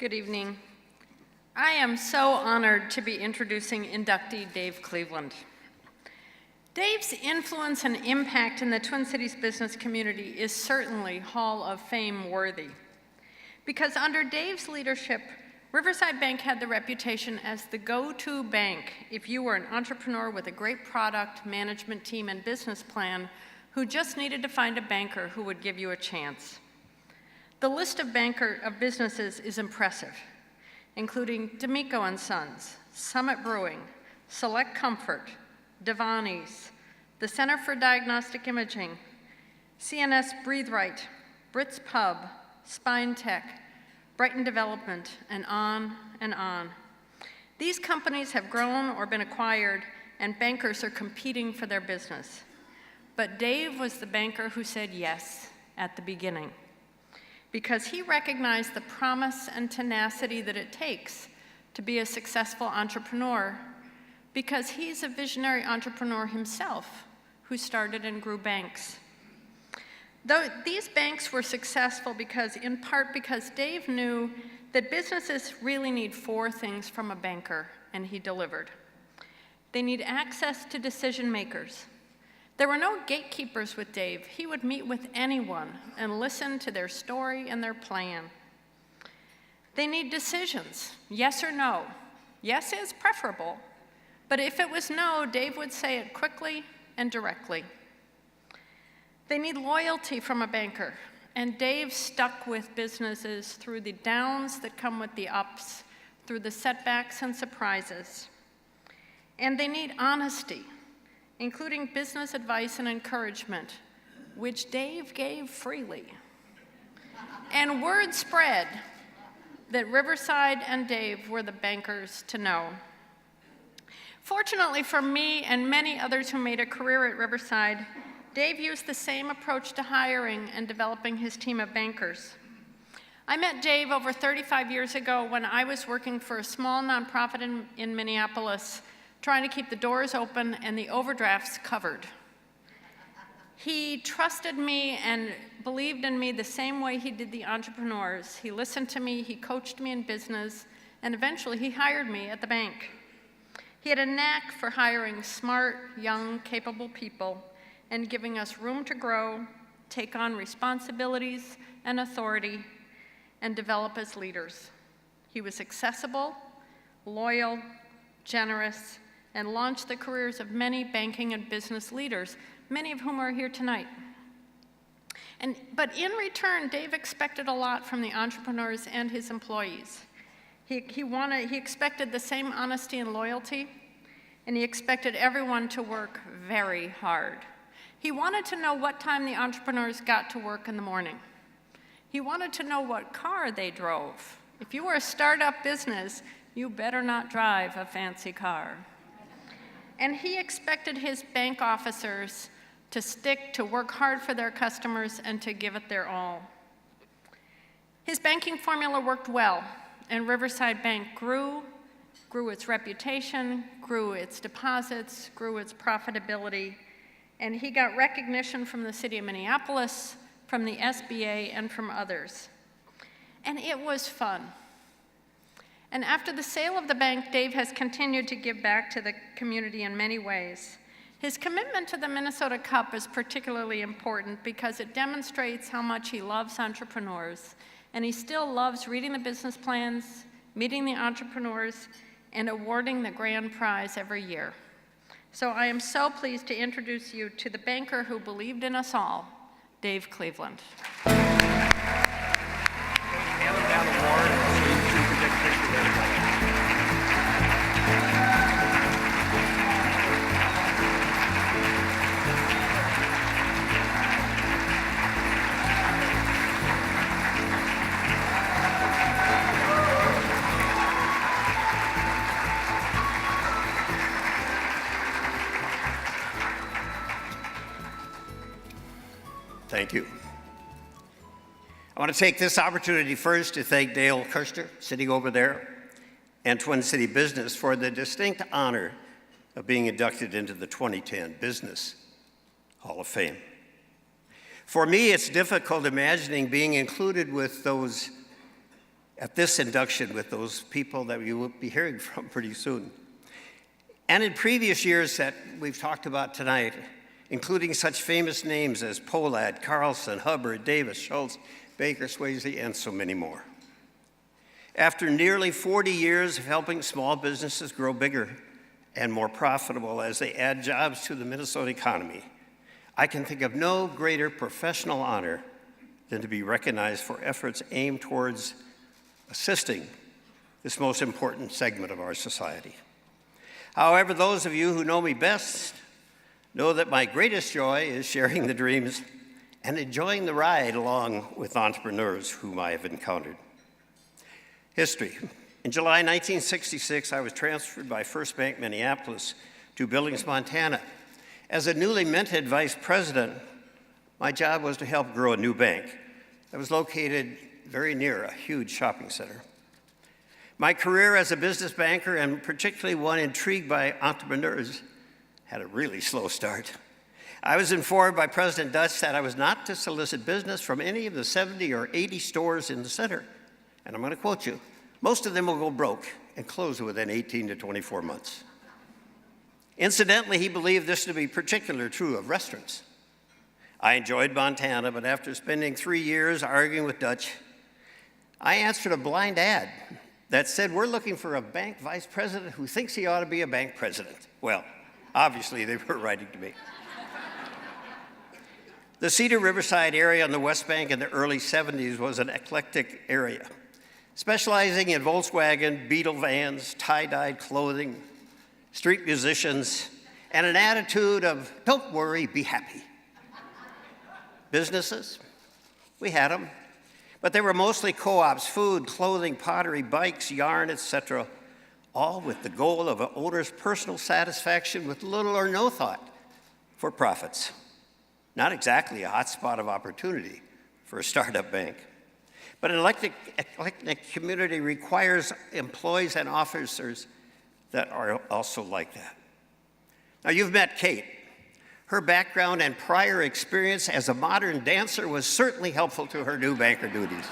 Good evening. I am so honored to be introducing inductee Dave Cleveland. Dave's influence and impact in the Twin Cities business community is certainly Hall of Fame worthy. Because under Dave's leadership, Riverside Bank had the reputation as the go-to bank if you were an entrepreneur with a great product, management team, and business plan who just needed to find a banker who would give you a chance. The list of businesses is impressive, including D'Amico & Sons, Summit Brewing, Select Comfort, Devani's, the Center for Diagnostic Imaging, CNS Breathe Right, Brits Pub, Spine Tech, Brighton Development, and on and on. These companies have grown or been acquired, and bankers are competing for their business. But Dave was the banker who said yes at the beginning, because he recognized the promise and tenacity that it takes to be a successful entrepreneur, because he's a visionary entrepreneur himself who started and grew banks. Though these banks were successful in part because Dave knew that businesses really need four things from a banker, and he delivered. They need access to decision makers. There were no gatekeepers with Dave. He would meet with anyone and listen to their story and their plan. They need decisions, yes or no. Yes is preferable, but if it was no, Dave would say it quickly and directly. They need loyalty from a banker, and Dave stuck with businesses through the downs that come with the ups, through the setbacks and surprises. And they need honesty, including business advice and encouragement, which Dave gave freely. And word spread that Riverside and Dave were the bankers to know. Fortunately for me and many others who made a career at Riverside, Dave used the same approach to hiring and developing his team of bankers. I met Dave over 35 years ago when I was working for a small nonprofit in Minneapolis, trying to keep the doors open and the overdrafts covered. He trusted me and believed in me the same way he did the entrepreneurs. He listened to me, he coached me in business, and eventually he hired me at the bank. He had a knack for hiring smart, young, capable people and giving us room to grow, take on responsibilities and authority, and develop as leaders. He was accessible, loyal, generous, and launched the careers of many banking and business leaders, many of whom are here tonight. But in return, Dave expected a lot from the entrepreneurs and his employees. He expected the same honesty and loyalty, and he expected everyone to work very hard. He wanted to know what time the entrepreneurs got to work in the morning. He wanted to know what car they drove. If you were a startup business, you better not drive a fancy car. And he expected his bank officers to work hard for their customers and to give it their all. His banking formula worked well, and Riverside Bank grew its reputation, grew its deposits, grew its profitability, and he got recognition from the city of Minneapolis, from the SBA, and from others. And it was fun. And after the sale of the bank, Dave has continued to give back to the community in many ways. His commitment to the Minnesota Cup is particularly important because it demonstrates how much he loves entrepreneurs, and he still loves reading the business plans, meeting the entrepreneurs, and awarding the grand prize every year. So I am so pleased to introduce you to the banker who believed in us all, Dave Cleveland. Thank you. I want to take this opportunity first to thank Dale Kirster, sitting over there, and Twin City Business for the distinct honor of being inducted into the 2010 Business Hall of Fame. For me, it's difficult imagining being included with those at this induction with those people that you will be hearing from pretty soon. And in previous years that we've talked about tonight, including such famous names as Pohlad, Carlson, Hubbard, Davis, Schultz, Baker, Swayze, and so many more. After nearly 40 years of helping small businesses grow bigger and more profitable as they add jobs to the Minnesota economy, I can think of no greater professional honor than to be recognized for efforts aimed towards assisting this most important segment of our society. However, those of you who know me best know that my greatest joy is sharing the dreams and enjoying the ride along with entrepreneurs whom I have encountered. History. In July 1966, I was transferred by First Bank Minneapolis to Billings, Montana. As a newly minted vice president, my job was to help grow a new bank that was located very near a huge shopping center. My career as a business banker, and particularly one intrigued by entrepreneurs, had a really slow start. I was informed by President Dutch that I was not to solicit business from any of the 70 or 80 stores in the center. And I'm going to quote you, most of them will go broke and close within 18 to 24 months. Incidentally, he believed this to be particularly true of restaurants. I enjoyed Montana, but after spending 3 years arguing with Dutch, I answered a blind ad that said, "We're looking for a bank vice president who thinks he ought to be a bank president." Well, obviously they were writing to me. The Cedar Riverside area on the West Bank in the early 70s was an eclectic area, specializing in Volkswagen, Beetle vans, tie-dyed clothing, street musicians, and an attitude of, "Don't worry, be happy." Businesses, we had them, but they were mostly co-ops, food, clothing, pottery, bikes, yarn, etc., all with the goal of an owner's personal satisfaction with little or no thought for profits. Not exactly a hotspot of opportunity for a startup bank. But an eclectic community requires employees and officers that are also like that. Now, you've met Kate. Her background and prior experience as a modern dancer was certainly helpful to her new banker duties.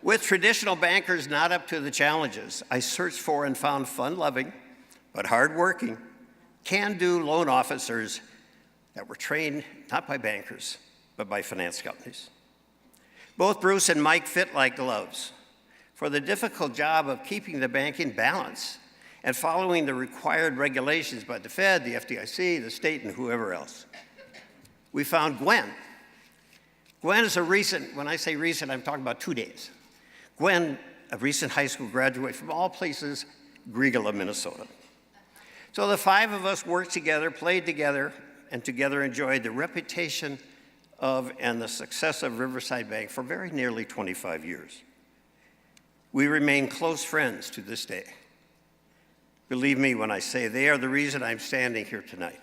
With traditional bankers not up to the challenges, I searched for and found fun-loving, but hard-working, can-do loan officers that were trained not by bankers, but by finance companies. Both Bruce and Mike fit like gloves for the difficult job of keeping the bank in balance and following the required regulations by the Fed, the FDIC, the state, and whoever else. We found Gwen. Gwen is a recent, when I say recent, I'm talking about 2 days. Gwen, a recent high school graduate from all places, Griegela, Minnesota. So the 5 of us worked together, played together, and together enjoyed the reputation of and the success of Riverside Bank for very nearly 25 years. We remain close friends to this day. Believe me when I say they are the reason I'm standing here tonight.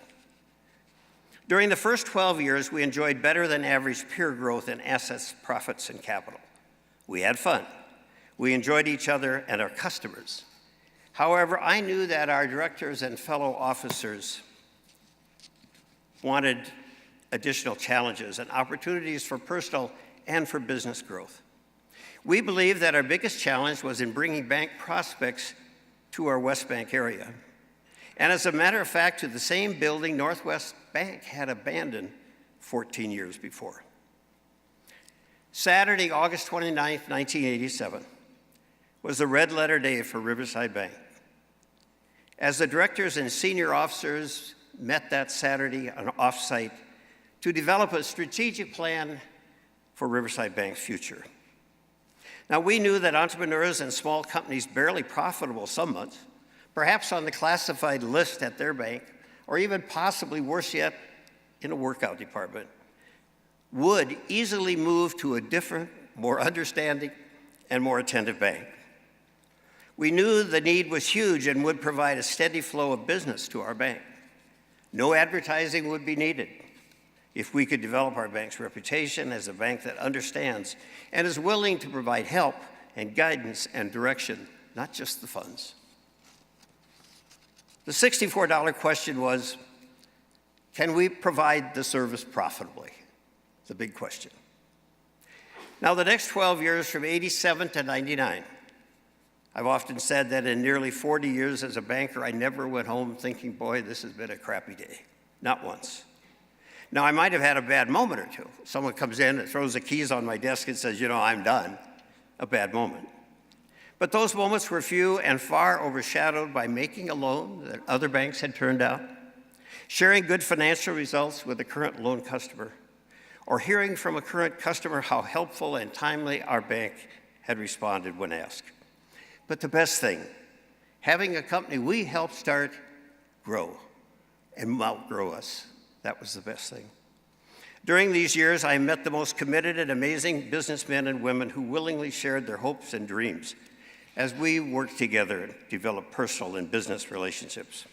During the first 12 years, we enjoyed better than average peer growth in assets, profits, and capital. We had fun. We enjoyed each other and our customers. However, I knew that our directors and fellow officers wanted additional challenges and opportunities for personal and for business growth. We believed that our biggest challenge was in bringing bank prospects to our West Bank area. And as a matter of fact, to the same building Northwest Bank had abandoned 14 years before. Saturday, August 29th, 1987, was the red letter day for Riverside Bank. As the directors and senior officers met that Saturday on off-site to develop a strategic plan for Riverside Bank's future. Now, we knew that entrepreneurs and small companies barely profitable some months, perhaps on the classified list at their bank, or even possibly worse yet, in a workout department, would easily move to a different, more understanding, and more attentive bank. We knew the need was huge and would provide a steady flow of business to our bank. No advertising would be needed if we could develop our bank's reputation as a bank that understands and is willing to provide help and guidance and direction, not just the funds. The $64 question was, can we provide the service profitably? the big question. Now, the next 12 years from 87 to 99, I've often said that in nearly 40 years as a banker, I never went home thinking, boy, this has been a crappy day. Not once. Now, I might have had a bad moment or two. Someone comes in and throws the keys on my desk and says, I'm done. A bad moment. But those moments were few and far overshadowed by making a loan that other banks had turned down, sharing good financial results with a current loan customer, or hearing from a current customer how helpful and timely our bank had responded when asked. But the best thing, having a company we helped start grow and outgrow us. That was the best thing. During these years, I met the most committed and amazing businessmen and women who willingly shared their hopes and dreams as we worked together and developed personal and business relationships.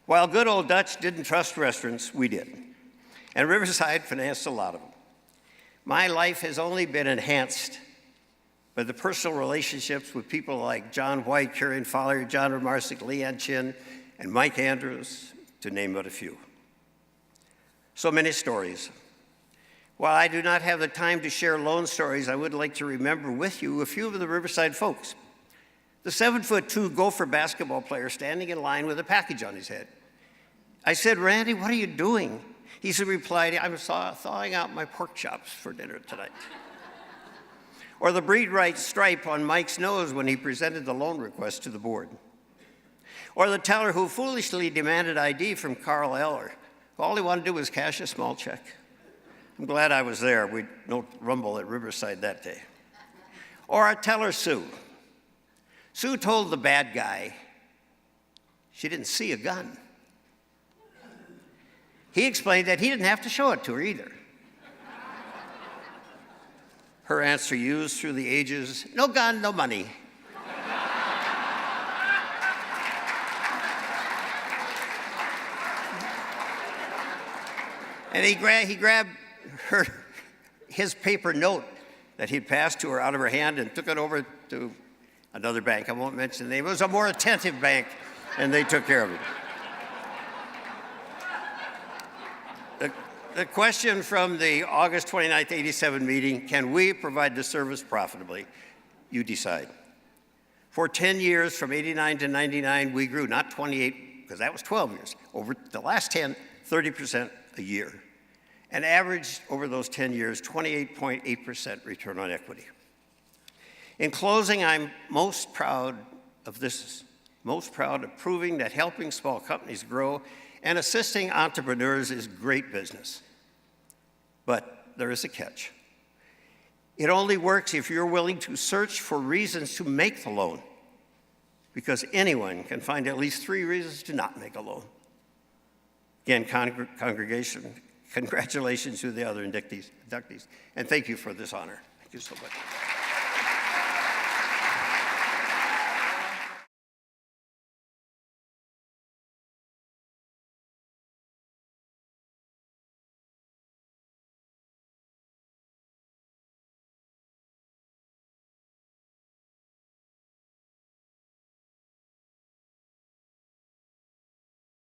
While good old Dutch didn't trust restaurants, we did. And Riverside financed a lot of them. My life has only been enhanced by the personal relationships with people like John White, Karen Fowler, John Romarsik, Leanne Chin, and Mike Andrews, to name but a few. So many stories. While I do not have the time to share loan stories, I would like to remember with you a few of the Riverside folks. The 7'2" Gopher basketball player standing in line with a package on his head. I said, Randy, what are you doing? He replied, I'm thawing out my pork chops for dinner tonight. Or the breed right stripe on Mike's nose when he presented the loan request to the board. Or the teller who foolishly demanded ID from Carl Eller. All he wanted to do was cash a small check. I'm glad I was there. We no rumble at Riverside that day. Or our teller, Sue. Sue told the bad guy she didn't see a gun. He explained that he didn't have to show it to her either. Her answer used through the ages, no gun, no money. And he grabbed his paper note that he'd passed to her out of her hand and took it over to another bank. I won't mention the name. It was a more attentive bank, and they took care of it. The question from the August 29th, 87 meeting, can we provide the service profitably? You decide. For 10 years, from 89 to 99, we grew, not 28, because that was 12 years. Over the last 10, 30% a year. And averaged over those 10 years, 28.8% return on equity. In closing, I'm most proud of proving that helping small companies grow and assisting entrepreneurs is great business. But there is a catch. It only works if you're willing to search for reasons to make the loan, because anyone can find at least 3 reasons to not make a loan. Again, congregation, congratulations to the other inductees, and thank you for this honor. Thank you so much.